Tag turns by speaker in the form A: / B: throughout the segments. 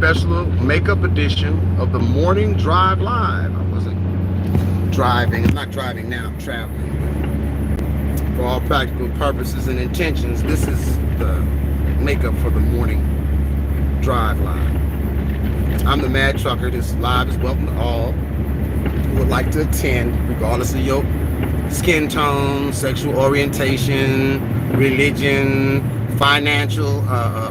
A: special makeup edition of the Morning Drive Live. I wasn't driving. I'm not driving now. I'm traveling. For all practical purposes and intentions, this is the makeup for the Morning Drive Live. I'm the Mad Trucker. This live is welcome to all who would like to attend, regardless of your skin tone, sexual orientation, religion, financial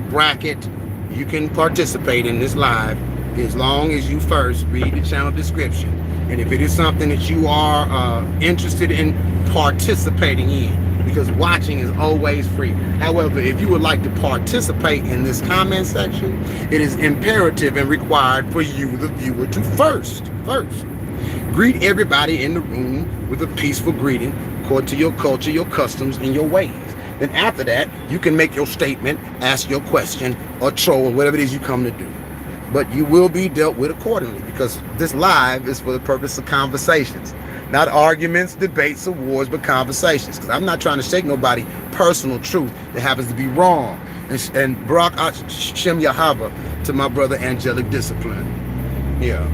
A: bracket. You can participate in this live as long as you first read the channel description. And if it is something that you are interested in participating in, because watching is always free. However, if you would like to participate in this comment section, it is imperative and required for you, the viewer, to first greet everybody in the room with a peaceful greeting according to your culture, your customs, and your ways. Then after that, you can make your statement, ask your question, or troll, or whatever it is you come to do. But you will be dealt with accordingly, because this live is for the purpose of conversations. Not arguments, debates, or wars, but conversations. Because I'm not trying to shake nobody's personal truth that happens to be wrong. And Barak Shem Yahava to my brother Angelic Discipline. Yeah.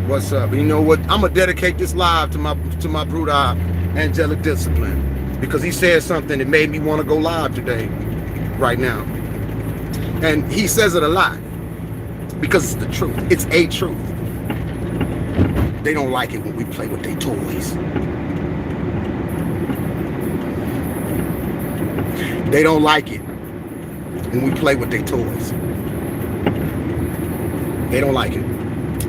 A: What's up? You know what? I'm gonna dedicate this live to my brother Angelic Discipline, because he said something that made me want to go live today, right now. And he says it a lot because it's the truth. It's a truth. They don't like it when we play with their toys. They don't like it when we play with their toys. They don't like it.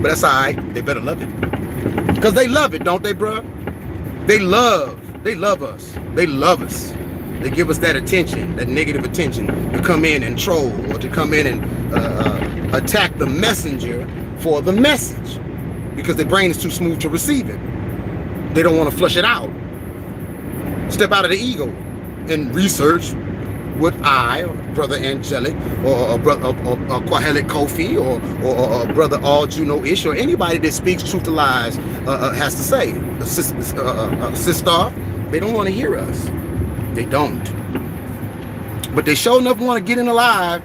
A: But that's all right. They better love it. Because they love it, don't they, bruh? They love us. They love us. They give us that attention, that negative attention, to come in and troll, or to come in and attack the messenger for the message, because their brain is too smooth to receive it. They don't want to flush it out. Step out of the ego and research what I, or Brother Angelic, or Brother Quahelic Kofi, or Brother All Juno Ish, or anybody that speaks truth to lies has to say. Sister, they don't want to hear us. They don't. But they sure enough want to get in the live,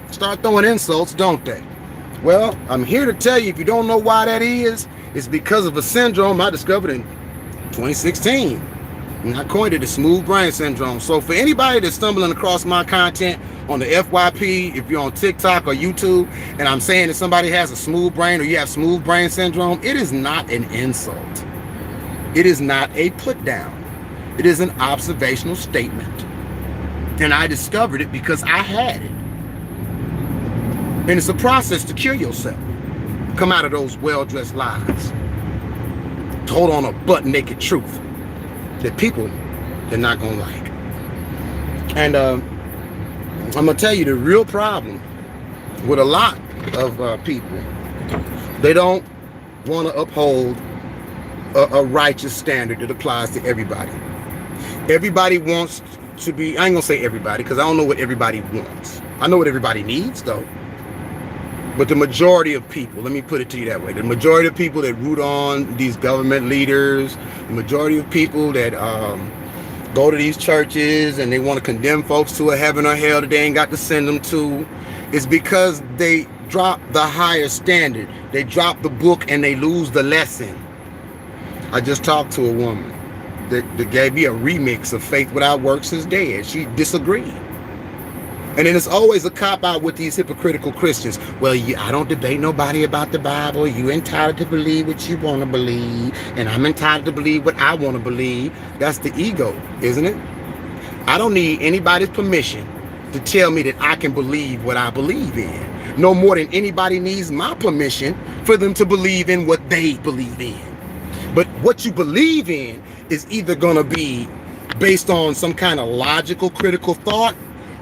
A: start throwing insults, don't they? Well, I'm here to tell you, if you don't know why that is, it's because of a syndrome I discovered in 2016. And I coined it the smooth brain syndrome. So for anybody that's stumbling across my content on the FYP, if you're on TikTok or YouTube, and I'm saying that somebody has a smooth brain or you have smooth brain syndrome, it is not an insult. It is not a put down. It is an observational statement. And I discovered it because I had it. And it's a process to cure yourself. Come out of those well-dressed lies. Hold on a butt-naked truth that people, they're not gonna like. And I'm gonna tell you the real problem with a lot of people. They don't want to uphold a righteous standard that applies to everybody. Everybody wants to be, I ain't gonna say everybody, because I don't know what everybody wants. I know what everybody needs, though. But the majority of people, let me put it to you that way, the majority of people that root on these government leaders, the majority of people that go to these churches and they want to condemn folks to a heaven or hell that they ain't got to send them to, is because they drop the higher standard. They drop the book and they lose the lesson. I just talked to a woman that gave me a remix of Faith Without Works is Dead. She disagreed. And then it's always a cop-out with these hypocritical Christians. Well, I don't debate nobody about the Bible. You entitled to believe what you want to believe, and I'm entitled to believe what I want to believe. That's the ego, isn't it? I don't need anybody's permission to tell me that I can believe what I believe in. No more than anybody needs my permission for them to believe in what they believe in. But what you believe in is either going to be based on some kind of logical, critical thought,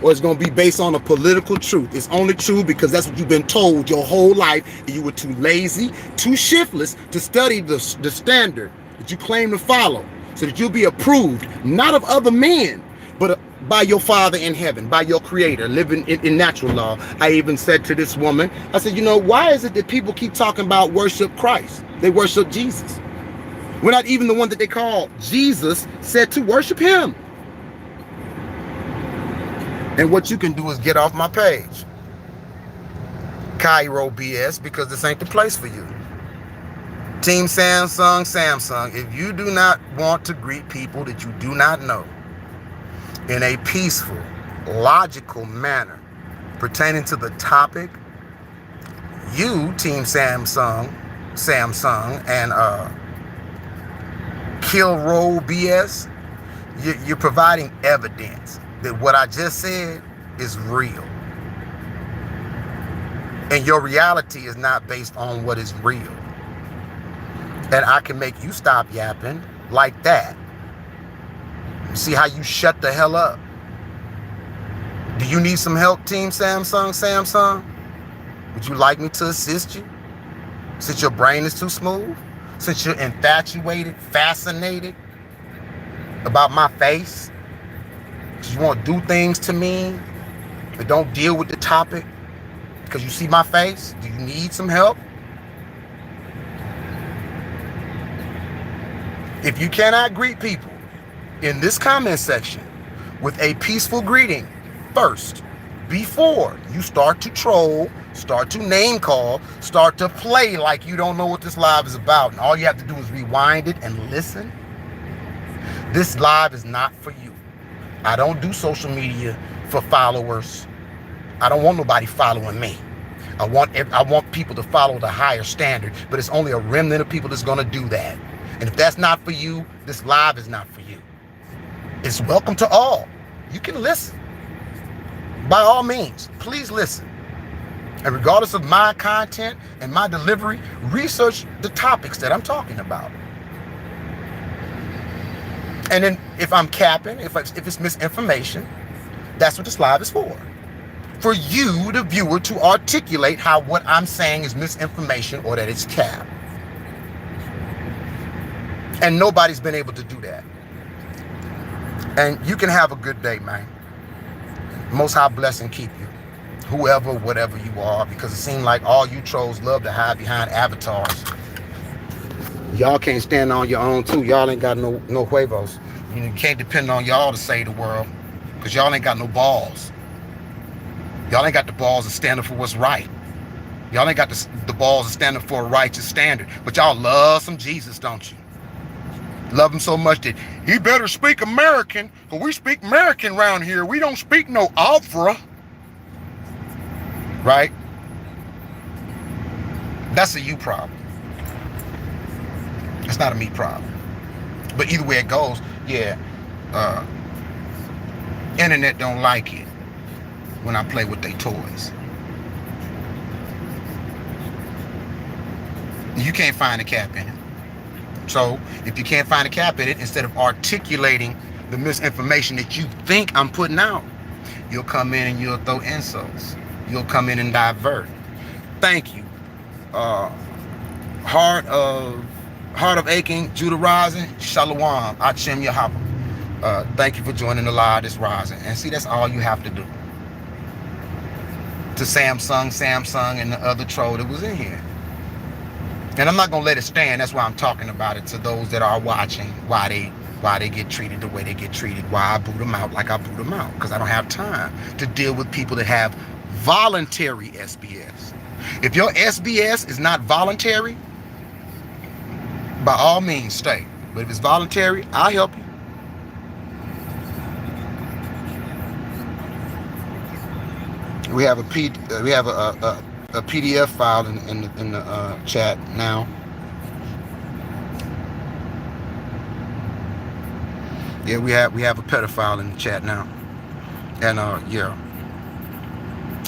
A: or it's going to be based on a political truth. It's only true because that's what you've been told your whole life. You were too lazy, too shiftless to study the standard that you claim to follow, so that you'll be approved, not of other men, but by your Father in heaven, by your Creator, living in natural law. I even said to this woman, I said, you know, why is it that people keep talking about worship Christ? They worship Jesus. We're not even the one that they call Jesus said to worship him. And what you can do is get off my page. Cairo BS, because this ain't the place for you. Team Samsung, if you do not want to greet people that you do not know in a peaceful, logical manner pertaining to the topic, you, Team Samsung, and Kill Roll BS, you're providing evidence that what I just said is real. And your reality is not based on what is real. And I can make you stop yapping like that. You see how you shut the hell up? Do you need some help, Team Samsung? Would you like me to assist you? Since your brain is too smooth? Since you're infatuated, fascinated about my face? Because you want to do things to me but don't deal with the topic because you see my face? Do you need some help? If you cannot greet people in this comment section with a peaceful greeting first, before you start to troll, start to name call, start to play like you don't know what this live is about, and all you have to do is rewind it and listen, this live is not for you. I don't do social media for followers. I don't want nobody following me. I want people to follow the higher standard, but it's only a remnant of people that's going to do that. And if that's not for you, this live is not for you. It's welcome to all. You can listen. By all means, please listen. And regardless of my content and my delivery, research the topics that I'm talking about. And then if I'm capping, if it's misinformation, that's what this live is for. For you, the viewer, to articulate how what I'm saying is misinformation or that it's cap. And nobody's been able to do that. And you can have a good day, man. Most High bless and keep you. Whoever, whatever you are, because it seems like all you trolls love to hide behind avatars. Y'all can't stand on your own too. Y'all ain't got no huevos. You can't depend on y'all to save the world, because y'all ain't got no balls. Y'all ain't got the balls of standing for what's right. Y'all ain't got the balls of standing for a righteous standard. But y'all love some Jesus, don't you? Love him so much that he better speak American, because we speak American around here. We don't speak no Alfra. Right? That's a you problem. It's not a me problem. But either way it goes, yeah, internet don't like it when I play with their toys. You can't find a cap in it. So if you can't find a cap in it, instead of articulating the misinformation that you think I'm putting out, you'll come in and you'll throw insults. You'll come in and divert. Thank you. Heart of aching, Judah Rising, Shalom, Achem Yahaba. Thank you for joining the live this rising. And see, that's all you have to do. To Samsung, and the other troll that was in here. And I'm not gonna let it stand. That's why I'm talking about it to those that are watching. Why they get treated the way they get treated. Why I boot them out like I boot them out. Because I don't have time to deal with people that have voluntary SBS. If your SBS is not voluntary, by all means stay. But if it's voluntary, I'll help you. We have a PDF file in the chat now. Yeah, we have a pedophile in the chat now. And yeah.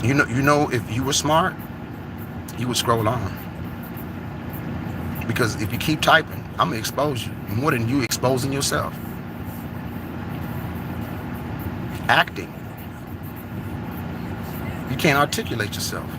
A: You know, if you were smart, you would scroll on. Because if you keep typing, I'm gonna expose you more than you exposing yourself. Acting. You can't articulate yourself.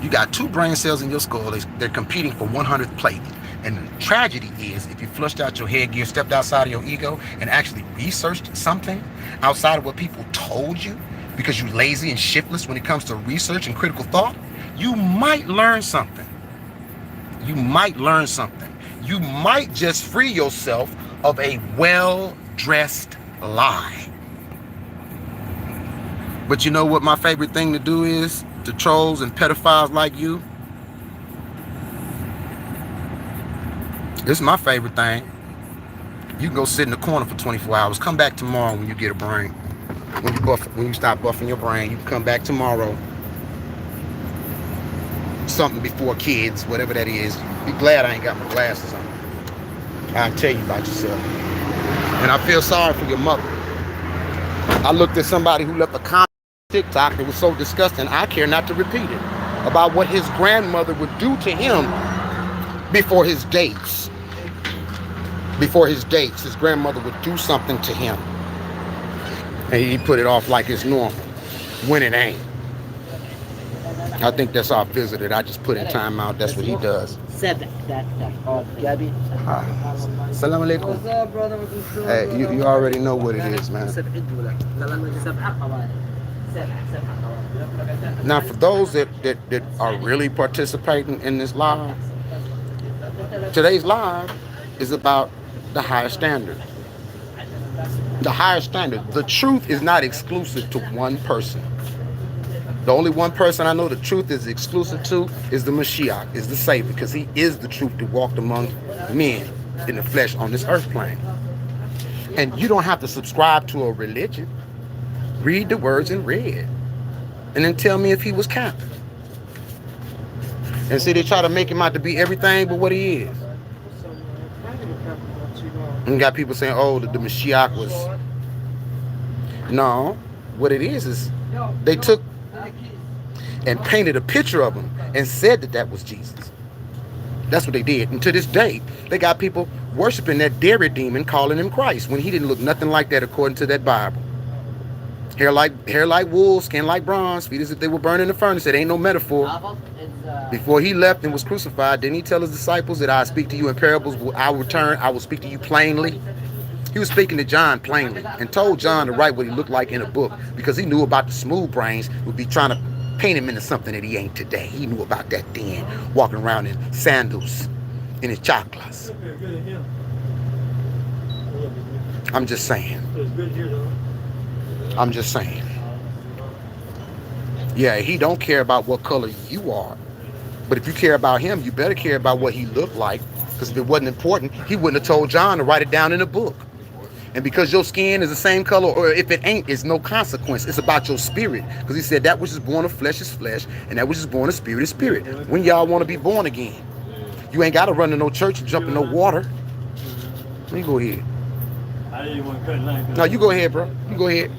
A: You got 2 brain cells in your skull. They're competing for 100th place. And the tragedy is, if you flushed out your headgear, stepped outside of your ego, and actually researched something outside of what people told you, because you're lazy and shiftless when it comes to research and critical thought, you might learn something. You might learn something. You might just free yourself of a well-dressed lie. But you know what my favorite thing to do is? to trolls and pedophiles like you, this is my favorite thing. You can go sit in the corner for 24 hours. Come back tomorrow when you get a brain. When you stop buffing your brain, you can come back tomorrow. Something before kids, whatever that is. Be glad I ain't got my glasses on. I'll tell you about yourself. And I feel sorry for your mother. I looked at somebody who left a comment on TikTok that was so disgusting, I care not to repeat it, about what his grandmother would do to him before his dates. Before his dates, his grandmother would do something to him. And he put it off like it's normal, when it ain't. I think that's our visitor. I just put in time out. That's what he does. Salam alaikum.
B: What's up, brother?
A: Hey, you already know what it is, man. Now, for those that are really participating in this live, today's live is about the higher standard. The higher standard. The truth is not exclusive to one person. The only one person I know the truth is exclusive to is the Mashiach, is the Savior, because he is the truth that walked among men in the flesh on this earth plane. And you don't have to subscribe to a religion. Read the words in red. And then tell me if he was capping. And see, they try to make him out to be everything but what he is. And you got people saying, oh, the Mashiach was... No. What it is they took and painted a picture of him and said that was Jesus. That's what they did. And to this day, they got people worshiping that dairy demon, calling him Christ, when he didn't look nothing like that according to that Bible. Hair like wool, skin like bronze, feet as if they were burned in the furnace. It ain't no metaphor. Before he left and was crucified, didn't he tell his disciples that I speak to you in parables, I will return, I will speak to you plainly? He was speaking to John plainly and told John to write what he looked like in a book, because he knew about the smooth brains would be trying to paint him into something that he ain't today. He knew about that then, walking around in sandals, in his chaklas. I'm just saying. I'm just saying. Yeah, he don't care about what color you are. But if you care about him, you better care about what he looked like. Because if it wasn't important, he wouldn't have told John to write it down in a book. And because your skin is the same color, or if it ain't, it's no consequence. It's about your spirit. Because he said that which is born of flesh is flesh, and that which is born of spirit is spirit. When y'all want to be born again, you ain't got to run to no church and jump in no water. Let me go ahead. No, you go ahead, bro. You go ahead.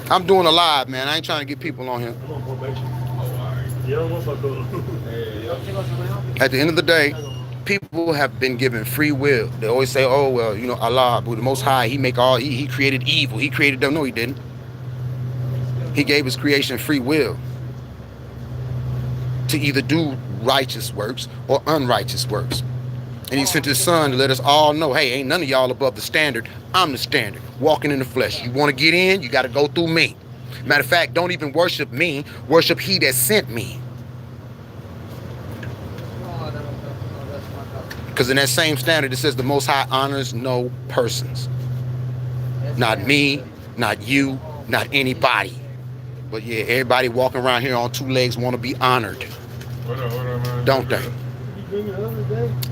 A: I'm doing a live, man. I ain't trying to get people on here. At the end of the day, people have been given free will. They always say, oh, well, you know, Allah, the Most High, he created evil. He created them. No, he didn't. He gave his creation free will to either do righteous works or unrighteous works. And he sent his son to let us all know, hey, ain't none of y'all above the standard. I'm the standard, walking in the flesh. You want to get in, you got to go through me. Matter of fact, don't even worship me. Worship he that sent me. Because in that same standard, it says the Most High honors no persons. Not me, not you, not anybody. But yeah, everybody walking around here on two legs want to be honored. Don't they?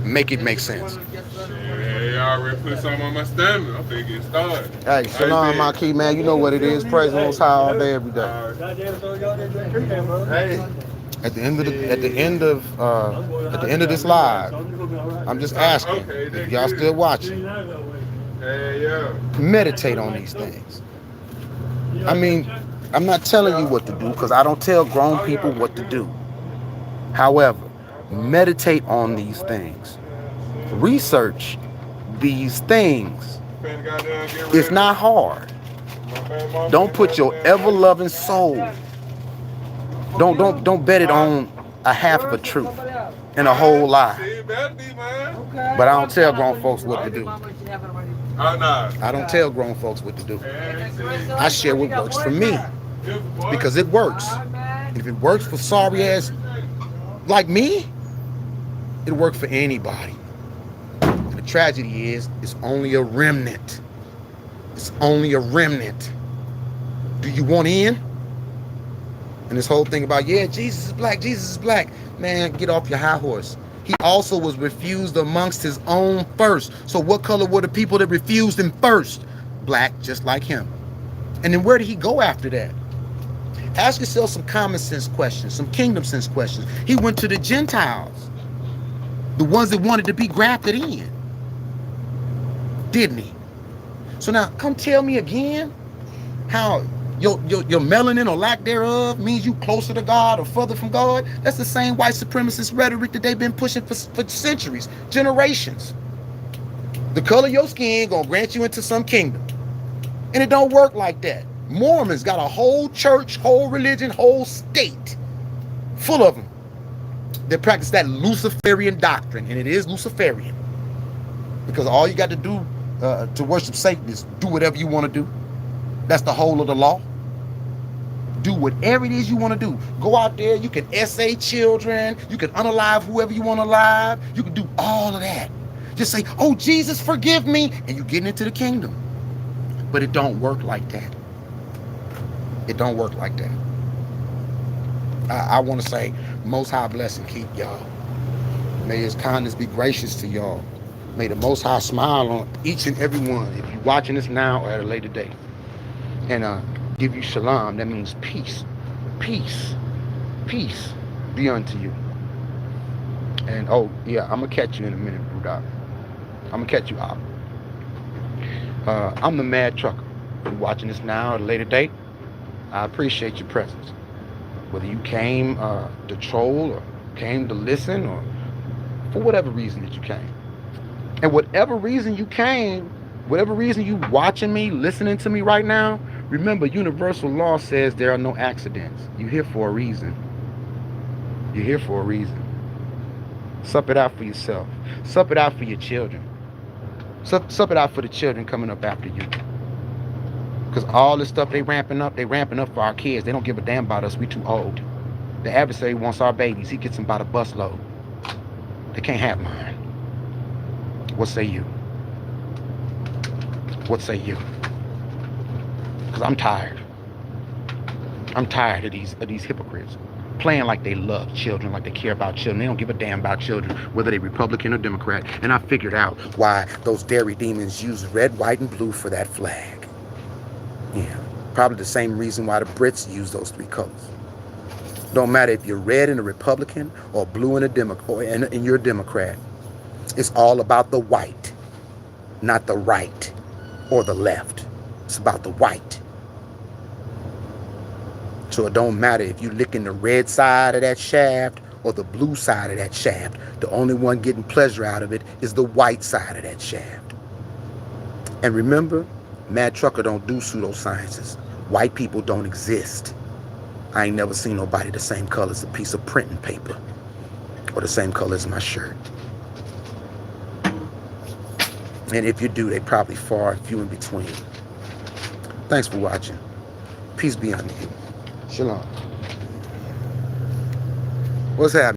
A: Make it make sense.
C: Yeah, I already put something on my stamina. I'm finna get started.
A: Hey, Shalom, my key man. You know what it is. Praise the Most High all day, every day.
C: Hey.
A: At the end of this live, I'm just asking if y'all still watching.
C: Hey, yeah.
A: Meditate on these things. I mean, I'm not telling you what to do because I don't tell grown people what to do. However, meditate on these things. Research these things. It's not hard. Don't put your ever-loving soul. Don't bet it on a half of a truth and a whole lie. But I don't tell grown folks what to do. I don't tell grown folks what to do. I share what works for me because it works. And if it works for sorry ass like me, it'll work for anybody. And the tragedy is, it's only a remnant. It's only a remnant. Do you want in? And this whole thing about, yeah, Jesus is black, Jesus is black. Man, get off your high horse. He also was refused amongst his own first. So what color were the people that refused him first? Black, just like him. And then where did he go after that? Ask yourself some common sense questions, some kingdom sense questions. He went to the Gentiles, the ones that wanted to be grafted in, didn't he? So now come tell me again how your melanin or lack thereof means you closer to God or further from God. That's the same white supremacist rhetoric that they've been pushing for centuries, generations. The color of your skin gonna grant you into some kingdom. And it don't work like that. Mormons got a whole church, whole religion, whole state full of them that practice that Luciferian doctrine. And it is Luciferian. Because all you got to do to worship Satan is do whatever you want to do. That's the whole of the law. Do whatever it is you want to do. Go out there, you can essay children, you can unalive whoever you want alive, you can do all of that. Just say, oh, Jesus, forgive me, and you're getting into the kingdom. But it don't work like that. It don't work like that. I want to say, Most High bless and keep y'all. May his kindness be gracious to y'all. May the Most High smile on each and every one, if you're watching this now or at a later date. And give you shalom. That means peace. Peace. Peace be unto you. And oh, yeah, I'm going to catch you in a minute, Brudak. I'm going to catch you out. I'm the Mad Trucker. If you're watching this now or at a later date, I appreciate your presence. Whether you came to troll or came to listen or for whatever reason that you came. And whatever reason you came, whatever reason you watching me, listening to me right now, remember universal law says there are no accidents. You're here for a reason. You're here for a reason. Sup it out for yourself. Sup it out for your children. Sup it out for the children coming up after you. Because all this stuff they ramping up for our kids. They don't give a damn about us. We too old. The adversary wants our babies. He gets them by the busload. They can't have mine. What say you? What say you? Because I'm tired. I'm tired of these hypocrites playing like they love children, like they care about children. They don't give a damn about children, whether they Republican or Democrat. And I figured out why those dairy demons use red, white, and blue for that flag. Yeah, probably the same reason why the Brits use those three colors. Don't matter if you're red and a Republican or blue and a Democrat, or and you're a Democrat. It's all about the white, not the right or the left. It's about the white. So it don't matter if you're licking the red side of that shaft or the blue side of that shaft. The only one getting pleasure out of it is the white side of that shaft. And remember, Mad Trucker don't do pseudosciences. White people don't exist. I ain't never seen nobody the same color as a piece of printing paper or the same color as my shirt. And if you do, they probably far and few in between. Thanks for watching. Peace be unto you. Shalom. What's happening?